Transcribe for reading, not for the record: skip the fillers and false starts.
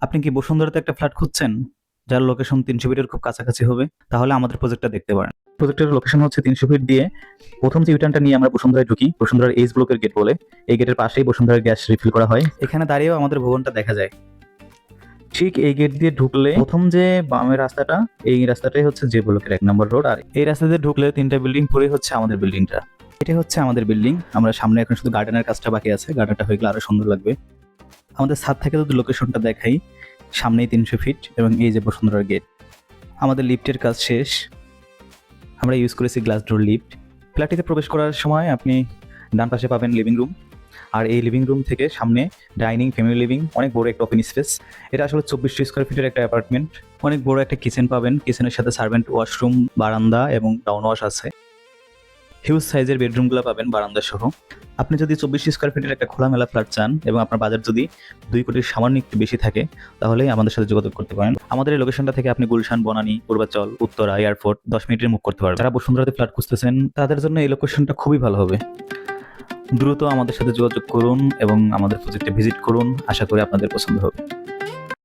আপনি কি বসুন্ধরাতে একটা ফ্ল্যাট খুঁজছেন যার লোকেশন 300 ফিটের খুব কাছাকাছি হবে? তাহলে আমাদের প্রজেক্টটা দেখতে পারেন। প্রজেক্টের লোকেশন হচ্ছে 300 ফিট দিয়ে প্রথম যে ইউটার্নটা নিয়ে আমরা বসুন্ধরায় ঢুকি, বসুন্ধরার এইচ ব্লকের গেট বলে, এই গেটের পাশেই বসুন্ধরার গ্যাস রিফিল করা হয়। এখানে দাঁড়িয়েও আমাদের ভবনটা দেখা যায়। ঠিক এই গেট দিয়ে ঢুকলে প্রথম যে বামের রাস্তাটা, এই রাস্তাটাই হচ্ছে যে ব্লকের 1 নম্বর রোড। আর এই রাস্তা দিয়ে ঢুকলে 3টা বিল্ডিং পরে হচ্ছে আমাদের বিল্ডিংটা। এটা হচ্ছে আমাদের বিল্ডিং। আমরা সামনে এখন শুধু গার্ডেনের কাজটা বাকি আছে, গার্ডেনটা হয়ে গেলে আরো সুন্দর লাগবে। আমাদের ছাদ থেকে যদি লোকেশনটা দেখাই, সামনেই 300 ফিট এবং এই যে বসুন্ধরার গেট। আমাদের লিফটের কাজ শেষ। আমরা ইউজ করেছি গ্লাস ডোর লিফট। ফ্ল্যাটটিতে প্রবেশ করার সময় আপনি ডান পাশে পাবেন লিভিং রুম, আর এই লিভিং রুম থেকে সামনে ডাইনিং, ফ্যামিলি লিভিং, অনেক বড় একটা ওপেন স্পেস। এটা আসলে 24 স্কোয়ার ফিটের একটা অ্যাপার্টমেন্ট। অনেক বড় একটা কিচেন পাবেন, কিচেনের সাথে সার্ভেন্ট ওয়াশরুম, বারান্দা এবং টাউন ওয়াশ আছে। হিউজ সাইজের বেডরুমগুলো পাবেন বারান্দা সহ। আপনি যদি 24 স্কোয়ার ফিটের একটা খোলামেলা ফ্ল্যাট চান এবং আপনার বাজেট যদি 2 কোটির সামান্য একটু বেশি থাকে, তাহলে আমাদের সাথে যোগাযোগ করতে পারেন। আমাদের এই লোকেশনটা থেকে আপনি গুলশান, বনানী, পূর্বাচল, উত্তরা, এয়ারপোর্ট 10 মিনিটের মুভ করতে পারবেন। যারা বসুন্ধরাতে ফ্ল্যাট খুঁজতেছেন তাদের জন্য এই লোকেশনটা খুবই ভালো হবে। দ্রুত আমাদের সাথে যোগাযোগ করুন এবং আমাদের প্রজেক্টে ভিজিট করুন। আশা করি আপনাদের পছন্দ হবে।